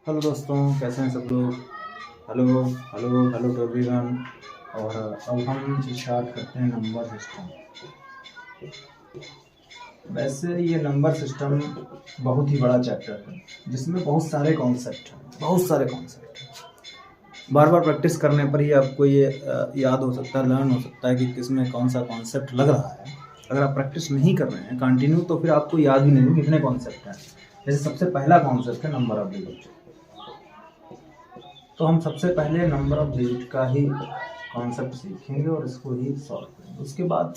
Hello दोस्तों, कैसे हैं सब लोग। Hello hello hello to everyone. और अब हम स्टार्ट करते हैं नंबर सिस्टम। वैसे ये नंबर सिस्टम बहुत ही बड़ा चैप्टर है जिसमें बहुत सारे कॉन्सेप्ट हैं। बार बार प्रैक्टिस करने पर ही आपको ये याद हो सकता है, लर्न हो सकता है कि किसमें कौन सा कॉन्सेप्ट लग रहा है। अगर आप प्रैक्टिस नहीं कर रहे हैं कंटिन्यू तो फिर आपको याद ही नहीं कितने कॉन्सेप्ट हैं। जैसे सबसे पहला कॉन्सेप्ट है नंबर ऑफ डिजिट। तो हम सबसे पहले नंबर ऑफ डिजिट का ही कॉन्सेप्ट सीखेंगे और इसको ही सॉल्व करेंगे। उसके बाद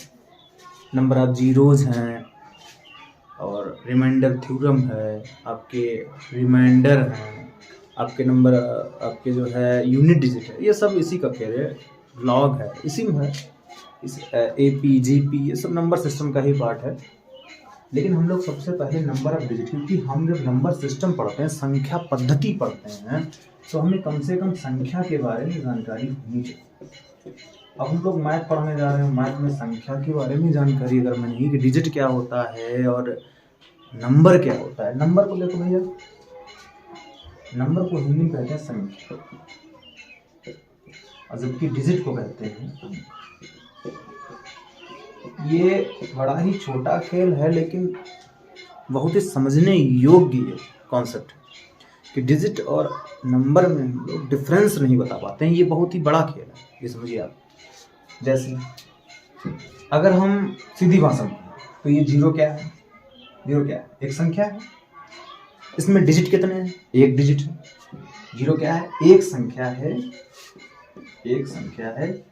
नंबर ऑफ जीरोज हैं और रिमाइंडर थ्योरम है, आपके रिमाइंडर हैं, आपके नंबर, आपके जो है यूनिट डिजिट है, ये सब इसी का खेल है। लॉग है इसी में है, इस AP GP ये सब नंबर सिस्टम का ही पार्ट है। लेकिन हम लोग सबसे पहले नंबर ऑफ डिजिट, क्योंकि हम जब नंबर सिस्टम पढ़ते हैं, संख्या पद्धति पढ़ते हैं, तो हमें कम से कम संख्या के बारे में जानकारी होनी चाहिए। अब हम लोग मैथ पढ़ने जा रहे हैं, मैथ में संख्या के बारे में जानकारी अगर मैं नहीं कि डिजिट क्या होता है और नंबर क्या होता है। नंबर को देखो भैया, नंबर को हिंदी में कहते हैं संख्या और जबकि डिजिट को कहते हैं। ये बड़ा ही छोटा खेल है लेकिन बहुत ही समझने योग्य कॉन्सेप्ट है कि डिजिट और नंबर में हम लोग डिफरेंस नहीं बता पाते हैं। ये बहुत ही बड़ा खेल है, ये समझिए आप। जैसे अगर हम सीधी भाषा में तो ये जीरो क्या है? जीरो क्या है? एक संख्या है। इसमें डिजिट कितने हैं? एक डिजिट है। जीरो क्या है? एक संख्या है। एक संख्या है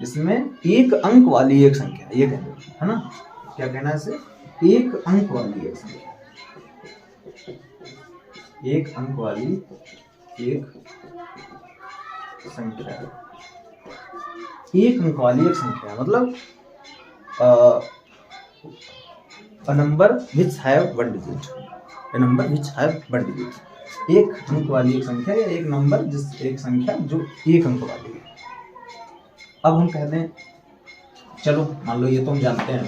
इसमें एक अंक वाली एक संख्या है, ये कहना है ना। क्या कहना है इसे? एक अंक वाली एक संख्या, एक अंक वाली एक संख्या, एक अंक वाली एक संख्या मतलब a number which have one digit, a number which have one digit। एक अंक वाली एक संख्या या एक नंबर जिस एक संख्या जो एक अंक वाली है। अब हम कहते हैं, चलो मान लो ये तो हम जानते हैं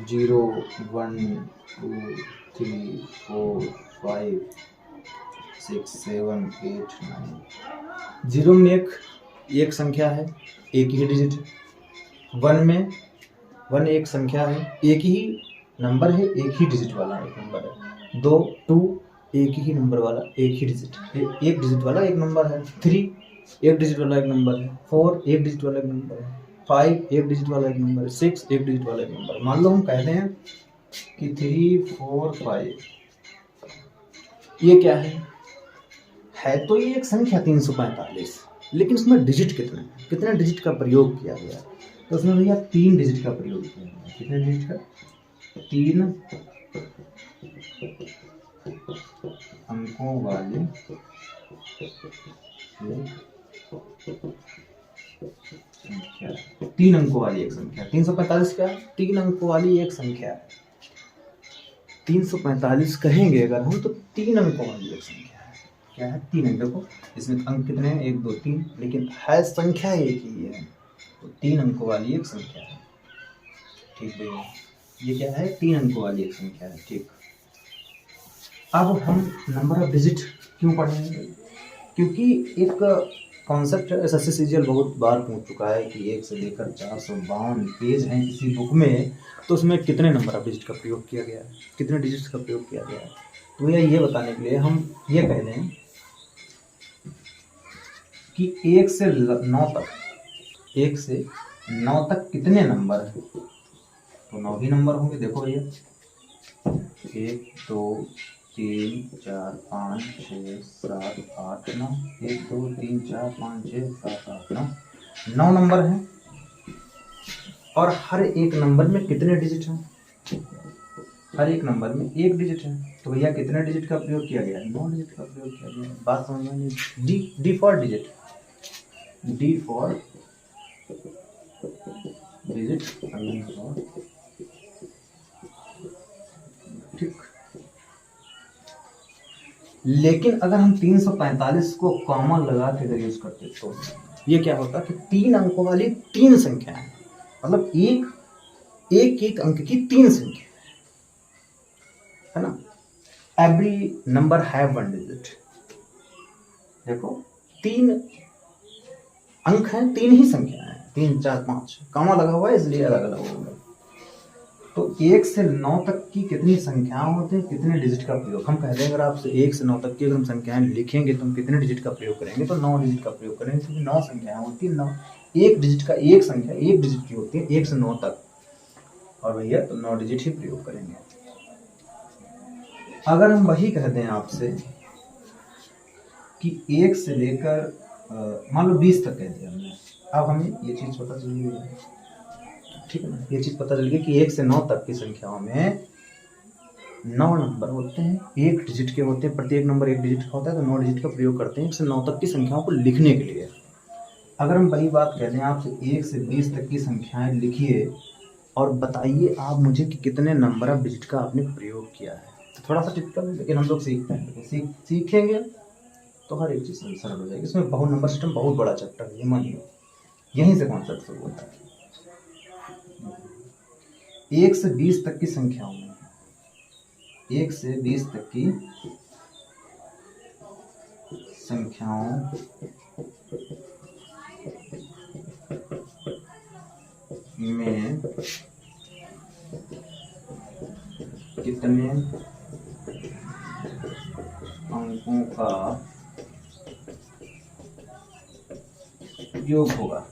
0 1 2 3 4 5 6 7 8 9। जीरो में एक संख्या है, एक ही डिजिट है। वन में वन एक संख्या है, एक ही नंबर है, एक ही डिजिट वाला एक नंबर है। दो टू एक ही नंबर वाला एक ही डिजिट, एक डिजिट वाला एक नंबर है। थ्री एक डिजिट वाला एक नंबर है। फोर एक डिजिट वाला एक नंबर है। फाइव एक डिजिट वाला एक नंबर है। सिक्स एक डिजिट वाला एक नंबर है। मान लो हम कहते हैं कि 3 4 5 ये क्या है तो ये एक संख्या 345, लेकिन उसमें डिजिट कितने हैं? कितने डिजिट का प्रयोग किया गया है? तो उसमें भैया 3 डिजिट का प्रयोग किया गया। कितने डिजिट का? 3 अंकों वाली संख्या, 3 अंकों वाली एक संख्या। 345 क्या है? 3 अंकों वाली एक संख्या है। 345 कहेंगे अगर हम तो 3 अंकों वाली एक संख्या है। क्या है? 3 अंक। देखो इसमें अंक कितने हैं? 1 2 3, लेकिन है संख्या एक ही है, तो 3 अंकों वाली एक संख्या है। ठीक है, ये क्या है? 3 अंकों वाली एक संख्या है। ठीक, अब हम नंबर ऑफ डिजिट क्यों पढ़ेंगे? क्योंकि एक कॉन्सेप्ट SSC CGL बहुत बार पूछ चुका है कि 1 से लेकर 452 पेज हैं किसी बुक में, तो उसमें कितने नंबर ऑफ डिजिट का प्रयोग किया गया है, कितने डिजिट्स का प्रयोग किया गया है। तो ये बताने के लिए हम ये कह दें कि 1 से 9 तक, 1 से 9 तक कितने नंबर हैं? तो 9 ही नंबर होंगे। देखो भैया 1 2 3 4 5 6 7 8 9, 1 2 3 4 5 6 7 8 9, 9 नंबर हैं। और हर एक नंबर में कितने डिजिट हैं? हर एक नंबर में एक डिजिट है। तो भैया कितने डिजिट का प्रयोग किया गया? 9 डिजिट का प्रयोग किया गया। बात समझ में नहीं? D for digit, D for digit. ठीक, लेकिन अगर हम 345 को कॉमन लगा के अगर यूज करते तो ये क्या होता कि 3 अंकों वाली 3 संख्या है, मतलब एक अंक की 3 संख्या है ना। Every number have one digit. देखो 3 अंक हैं, 3 ही संख्या है, 3 4 5, कॉमा लगा हुआ है इसलिए अलग अलग होगा। तो 1 से 9 तक की कितनी संख्याएं होती हैं, कितने डिजिट का प्रयोग। हम कह दें अगर आपसे 1 से 9 तक की अगर हम संख्याएं लिखेंगे तो हम कितने डिजिट का प्रयोग करेंगे, तो 9 डिजिट का प्रयोग करेंगे, क्योंकि 9 संख्याएं होती है। 9 एक डिजिट का, एक संख्या 1 डिजिट की होती है 1 से 9 तक, और भैया तो 9 डिजिट ही प्रयोग करेंगे। अगर हम वही कह दें आपसे कि 1 से लेकर मान लो 20 तक कह दिया हमने, अब हमें ये चीज पता चल गई है, ठीक है ना, ये चीज पता चल गई कि 1 से 9 तक की संख्याओं में 9 नंबर होते हैं, 1 डिजिट के होते हैं, प्रत्येक नंबर 1 डिजिट का होता है, तो 9 डिजिट का प्रयोग करते हैं 1 से 9 तक की संख्याओं को लिखने के लिए। अगर हम वही बात कह दें आपसे 1 से 20 तक की संख्याएं लिखिए और बताइए आप मुझे कि कितने नंबर ऑफ डिजिट का आपने प्रयोग किया है, तो थोड़ा सा टिपिकल है, लेकिन हम लोग सीखते हैं, सीखेंगे तो हर एक चीज़ सरल हो जाएगी। इसमें बहुत नंबर सिस्टम बहुत बड़ा चैप्टर है, ये मानिए, यहीं से कॉन्सेप्ट शुरू होता है। 1 से 20 तक की संख्याओं में, 1 से 20 तक की संख्याओं में कितने अंकों का प्रयोग होगा।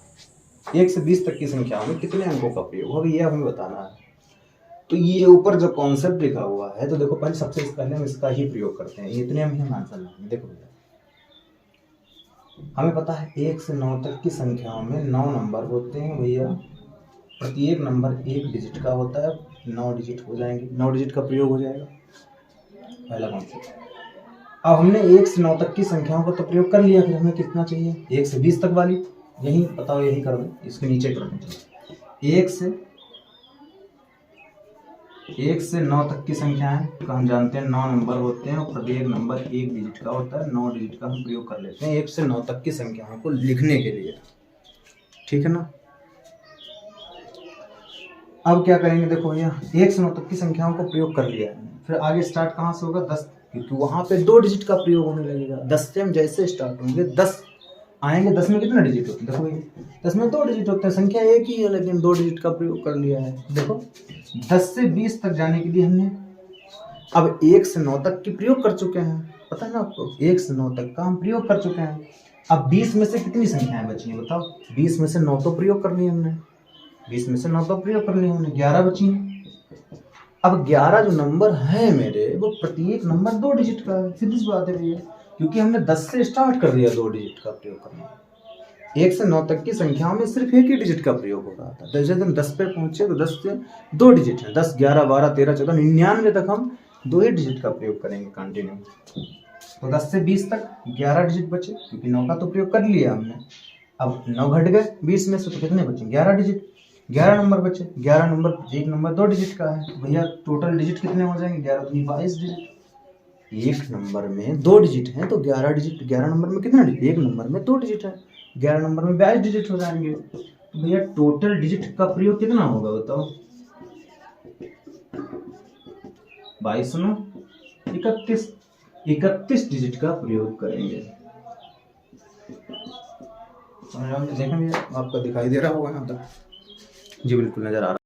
1 से 20 तक की संख्याओं में कितने अंकों का प्रयोग होगा, ये हमें बताना है। तो ये ऊपर जो कॉन्सेप्ट लिखा हुआ है, तो देखो पहले सबसे पहले हम इसका ही प्रयोग करते हैं, इतने में हम आंसर लाएंगे। देखो भैया हमें पता है 1 से 9 तक की संख्याओं में 9 नंबर होते हैं भैया, प्रत्येक नंबर 1 डिजिट का होता है, 9 डिजिट हो जाएंगे, 9 डिजिट का प्रयोग हो जाएगा, पहला कॉन्सेप्ट। अब हमने 1 से 9 तक की संख्याओं का तो प्रयोग कर लिया, फिर हमें कितना चाहिए, 1 से 20 तक वाली, यही बताओ, यही कर दें, इसके नीचे कर दें। 1 से 9 तक की संख्याएं तो हम जानते हैं 9 नंबर होते हैं और प्रत्येक नंबर 1 डिजिट का होता है, 9 डिजिट का हम प्रयोग कर लेते हैं 1 से 9 तक की संख्याओं को लिखने के लिए, ठीक है ना। अब क्या करेंगे, देखो भैया 1 से 9 तक की संख्याओं को प्रयोग कर लिया है, फिर आगे स्टार्ट कहाँ से होगा, 10, क्योंकि वहां पे 2 डिजिट का प्रयोग होने लगेगा। 10 से हम जैसे स्टार्ट होंगे 10 आएंगे, 10 में कितना डिजिट होते हैं, देखो भैया 10 में 2 डिजिट होते हैं, संख्या एक ही है लेकिन 2 डिजिट का प्रयोग कर लिया है। देखो 10 से 20 तक जाने के लिए हमने अब 1 से 9 तक की प्रयोग कर चुके हैं, पता है ना आपको, 1 से 9 तक का हम प्रयोग कर चुके हैं। अब 20 में से कितनी संख्याएं बची हैं बताओ, 20 में से 9 तो प्रयोग कर लिए हमने, 20 में से 9 तो प्रयोग कर लिए हमने, 11 बची हैं। अब 11 जो नंबर है मेरे, वो प्रत्येक नंबर 2 डिजिट का है, सीधी सी बात है भैया, क्योंकि हमने 10 से स्टार्ट कर दिया 2 डिजिट का प्रयोग करना। 1 से 9 तक की संख्याओं में सिर्फ एक ही डिजिट का प्रयोग हो रहा था, जैसे हम 10 पे पहुंचे तो 10 से 2 डिजिट है, 10 11 12 13 14 99 तक हम 2 ही डिजिट का प्रयोग करेंगे कंटिन्यू। तो 10 से 20 तक 11 डिजिट बचे, क्योंकि 9 का तो प्रयोग कर लिया हमने। अब 9 घट गए 20 में से, तो कितने बचे, 11 डिजिट, 11 नंबर बचे, 11 नंबर एक नंबर 2 डिजिट का है, भैया टोटल डिजिट कितने हो जाएंगे, 11 दूनी 22 डिजिट। एक नंबर में 2 डिजिट हैं तो 11 डिजिट, 11 नंबर में कितना डिजिट, एक नंबर में 2 डिजिट है, 11 नंबर में 22 डिजिट हो जाएंगे। तो भैया टोटल डिजिट का प्रयोग कितना होगा बताओ, 22 में 31 डिजिट का प्रयोग करेंगे। देखें भैया आपका दिखाई दे रहा होगा यहाँ तक, जी बिल्कुल नजर आ रहा है।